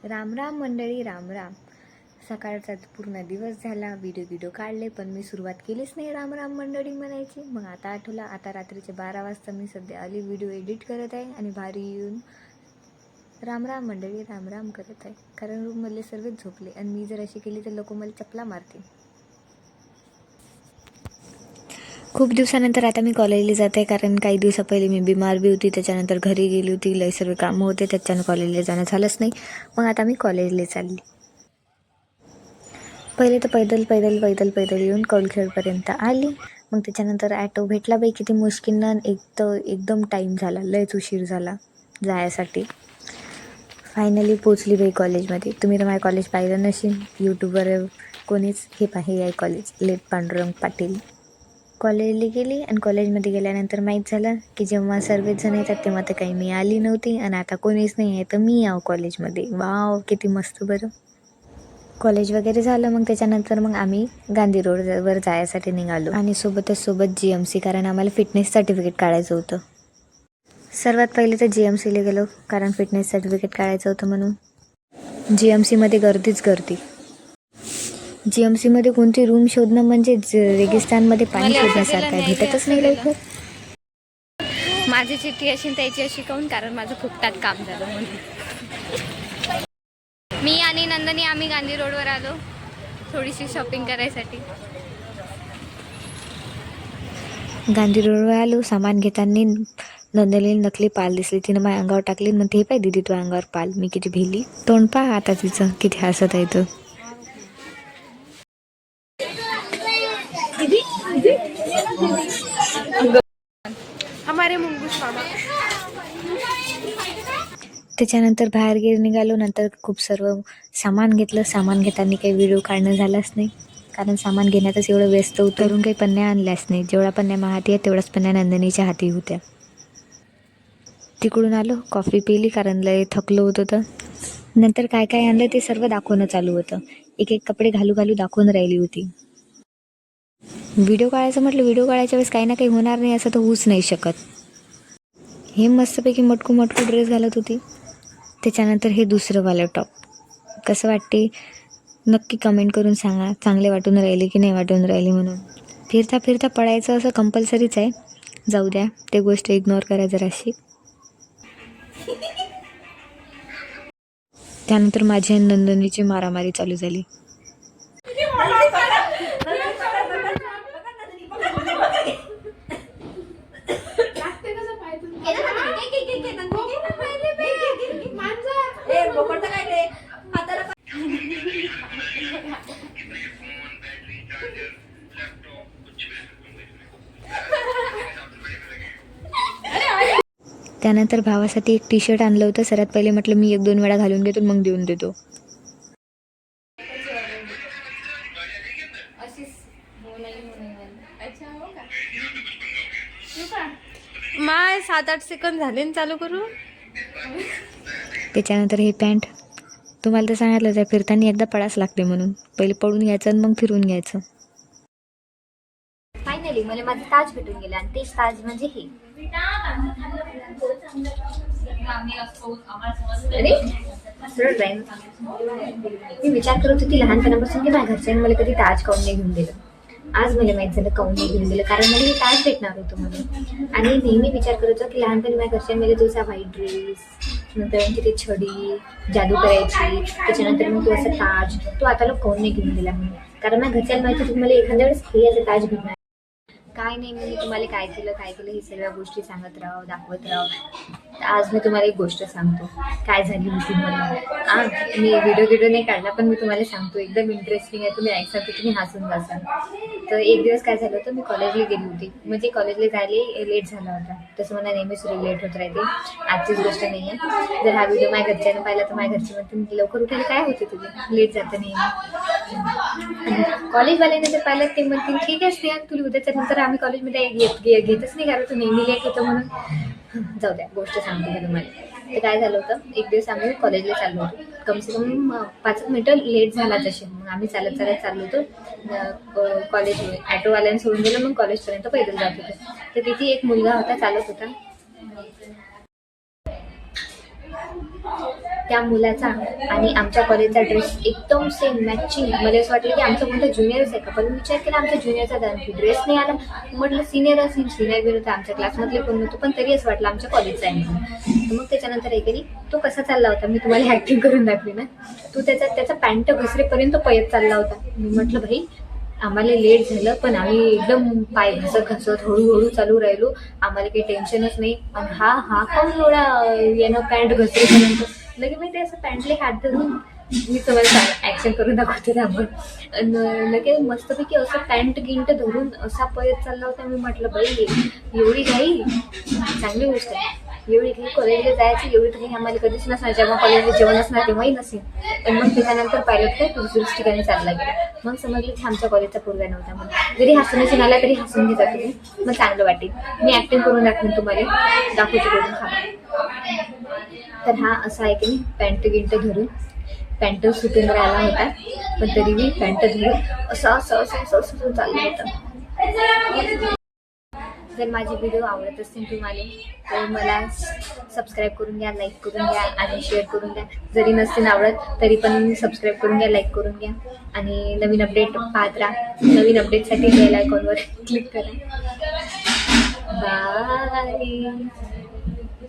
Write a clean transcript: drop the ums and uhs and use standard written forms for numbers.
राम राम मंडळी, राम राम. सकाळचा पूर्ण दिवस झाला, व्हिडिओ काढले, पण मी सुरुवात केलीच नाही राम राम मंडळी म्हणायची. मग आता आठवला, आता रात्रीचे 12 वाजता मी सध्या आली व्हिडिओ एडिट करत आहे आणि भारी येऊन राम राम मंडळी राम राम करत आहे. कारण रूममधले सर्वच झोपले आणि मी जर अशी केली तर लोक मला चपला मारतील. खूप दिवसानंतर आता मी कॉलेजला जाते, कारण काही दिवसा पहिले मी बिमार बी होती. त्याच्यानंतर घरी गेली होती, लय सर्व कामं होते, त्याच्यानं कॉलेजला जाणं झालंच नाही. मग आता मी कॉलेजला चालली. पहिले तर पैदल येऊन कौलखेडपर्यंत आली. मग त्याच्यानंतर ॲटो भेटला बाई किती मुश्किलनं. एकदम टाईम झाला, लयच उशीर झाला जायसाठी. फायनली पोचली बाई कॉलेजमध्ये. तुम्ही तर माझ्या कॉलेज पाहिलं नशील यूट्यूबवर कोणीच. हे आहे कॉलेज, लेट पांडुरंग पाटील. कॉलेजला गेली आणि कॉलेजमध्ये गेल्यानंतर माहीत झालं की जेव्हा सर्वच जण येतात तेव्हा तर काही मी आली नव्हती आणि आता कोणीच नाही आहे तर मी यावं कॉलेजमध्ये. वाव, किती मस्त बरं. कॉलेज वगैरे झालं. मग त्याच्यानंतर मग आम्ही गांधी रोडवर जायसाठी निघालो आणि सोबत GMC, कारण आम्हाला फिटनेस सर्टिफिकेट काढायचं होतं. सर्वात पहिले तर GMCला गेलो, कारण फिटनेस सर्टिफिकेट काढायचं होतं म्हणून. GMCमध्ये गर्दीच गर्दी. GMCमध्ये कोणती रूम शोधणं म्हणजे रेगिस्तानमध्ये पाणी शोधण्यासारखं आहे, भेटतच नाही लवकर. माझी चिठ्ठी अशी त्याची अशी काऊन, कारण माझं फुकटात काम झालं म्हणून. मी आणि नंदनी आम्ही गांधी रोडवर आलो थोडीशी शॉपिंग करायसाठी. गांधी रोडवर आलो. सामान घेताना नंदनीला नकली पाल दिसली. तिनं माझ्या अंगावर टाकली. म्हणते, हे पाय दीदी तू अंगावर पाल. मी किती भिली. तोंड पहा आता तिचं किती हसत आहे तर. हमारे मुंगूस मामा. त्याच्यानंतर बाहेर निघालो. नंतर खूप सर्व सामान घेतलं. सामान घेताना काही व्हिडिओ काढणं झालंच नाही, कारण सामान घेण्यातच एवढं व्यस्त होतं. करून काही पन्न्या आणल्याच नाही. जेवढा पन्न्या हाती आहे तेवढ्याच पन्न्या नंदिनीच्या हाती होत्या. तिकडून आलो, कॉफी पिली, कारण लय थकलो होतो. तर नंतर काय काय आणलं ते सर्व दाखवणं चालू होतं. एक कपडे घालू दाखवून राहिली होती. व्हिडिओ काढायचं म्हटलं, व्हिडिओ काढायच्या वेळेस काही ना काही होणार नाही असं तर होऊच नाही शकत. हे मस्तपैकी मटकू ड्रेस घालत होती. त्याच्यानंतर हे दुसरंवालं टॉप कसं वाटते नक्की कमेंट करून सांगा. चांगले वाटून राहिले की नाही वाटून राहिले म्हणून. फिरता पडायचं असं कंपल्सरीच आहे. जाऊ द्या, ते गोष्ट इग्नोर करा जराशी. त्यानंतर माझी आणि नंदनीची मारामारी चालू झाली. त्यानंतर भावासाठी एक टी-शर्ट आणलं होतं. सर्वात पहिले म्हटलं मी 1-2 वेळा घालून घेतो, मग देऊन देतो. माय 7-8 सेकंद झाले चालू करू. त्याच्यानंतर हे पॅन्ट. तुम्हाला तर सांगितलं आहे फिरताना एकदा पडाच लागते म्हणून. पहिले पडून घ्यायचं आणि मग फिरून घ्यायचं. फायनली मला माझं ताज भेटून गेलं आणि तेच ताज म्हणजे हे. मी विचार करत होती लहानपणापासून की माझ्या घरच्यांनी मला कधी ताज काऊन नाही घेऊन दिलं. आज मला माहीत झालं काऊन नाही घेऊन दिलं, कारण मला हे ताज भेटणार होतं म्हणून. आणि नेहमी विचार करत होतो की लहानपणी माझ्या घरच्यांनी मला तुझा व्हाईट ड्रेस, नंतर तिथे छडी जादू करायची, त्याच्यानंतर मग तू असं ताज, तू आता लोक काऊन नाही घेऊन दिला म्हणून. कारण माझ्या घरच्यांना माहिती होती मला एखाद्या वेळेस हे असं ताज भेटणार. काय नाही, मी तुम्हाला काय केलं हे सगळ्या गोष्टी सांगत राहो, दाखवत राहो. आज मी तुम्हाला एक गोष्ट सांगतो काय झाली होती म्हणून. मी व्हिडिओ नाही काढला, पण मी तुम्हाला सांगतो, एकदम इंटरेस्टिंग आहे. तुम्ही ऐकसाल तर तुम्ही हसून जासाल. तर एक दिवस काय झालं होतं, मी कॉलेजला गेली होती. म्हणजे कॉलेजला जायला लेट झाला होता. तसं मला नेहमीच लेट होत राहते, आजचीच गोष्ट नाही आहे. जर हा व्हिडिओ माझ्या घरच्यानं पाहिला तर माझ्या घरचे म्हणते लवकर उठायला काय होते तुझे, लेट जातं नेहमी. कॉलेजवाल्याने जर पाहिलं ते म्हणतील ठीक आहे स्त्रिया, तुला उद्याच्या नंतर आम्ही कॉलेजमध्ये घेतच नाही, कारण तू नेहमी लेट होतं म्हणून. जाऊ द्या, गोष्ट सांगते मी तुम्हाला. तर काय झालं होतं, एक दिवस आम्ही कॉलेजला चाललो होतो. कमसे कम 5 मिनिटं लेट झाला तसे. मग आम्ही चालत चाललो होतो. कॉलेज ॲटोवाल्याने सोडून दिलं, मग कॉलेजपर्यंत पैदल जात होतो. तर तिथे एक मुलगा होता, चालत होता. त्या मुलाचा आणि आमच्या कॉलेजचा ड्रेस एकदम सेम मॅचिंग. मला असं वाटलं की आमचं कोणतं ज्युनियरच आहे का, पण मी विचार केला आमच्या ज्युनियरचा ड्रेस नाही आला. म्हटलं सिनियर असेल, सिनियर बी होतं, आमच्या क्लासमधले कोण नव्हतं, पण तरी असं वाटलं आमच्या कॉलेजचा आहे म्हणून. तर मग त्याच्यानंतर एकाने तो कसा चालला होता, मी तुम्हाला ॲक्टिंग करून दाखवी ना. तो त्याचा पॅन्ट घसरेपर्यंत पयत चालला होता. मी म्हटलं भाई आम्हाला लेट झालं, पण आम्ही एकदम पाय घसत हळूहळू चालू राहिलो, आम्हाला काही टेन्शनच नाही. आणि हा कोण एवढा यानं पॅन्ट घसरेपर्यंत लगे मी ते असं पॅन्टले हात धरून मी तुम्हाला ॲक्शन करून दाखवते त्यावर. लगे मस्तपैकी असं पॅन्ट गिंट धरून असा पयत चालला होता. मी म्हटलं बाई एवढी घाई चांगली गोष्ट आहे, एवढी घाई कॉलेजला जायची, एवढी घाई आम्हाला कधीच नसणार. जेव्हा कॉलेजला जेवण असणार तेव्हाही नसेल. पण मग त्याच्यानंतर पाहिलं काय तो दुसऱ्याच ठिकाणी चालला गेला. मग समजलं की आमच्या कॉलेजचा पोरगा नव्हता म्हणून. जरी हसून आला तरी हसून घेता तुम्ही, मग चांगलं वाटेल. मी ॲक्टिंग करून दाखवेन तुम्हाला, दाखवते करून खा. तर हा असा आहे की मी पॅन्ट गिंट धरून, पॅन्ट सुटून राहिला होता, पण तरी मी पॅन्ट धरून असं चाललं होतं. जर माझे व्हिडिओ आवडत असतील तुम्हाला तर मला सबस्क्राईब करून घ्या, लाईक करून घ्या आणि शेअर करून द्या. जरी नसतील आवडत तरी पण सबस्क्राईब करून घ्या, लाईक करून घ्या आणि नवीन अपडेट पाहत राहा. नवीन अपडेटसाठी बेल आयकॉनवर क्लिक करा. बाय.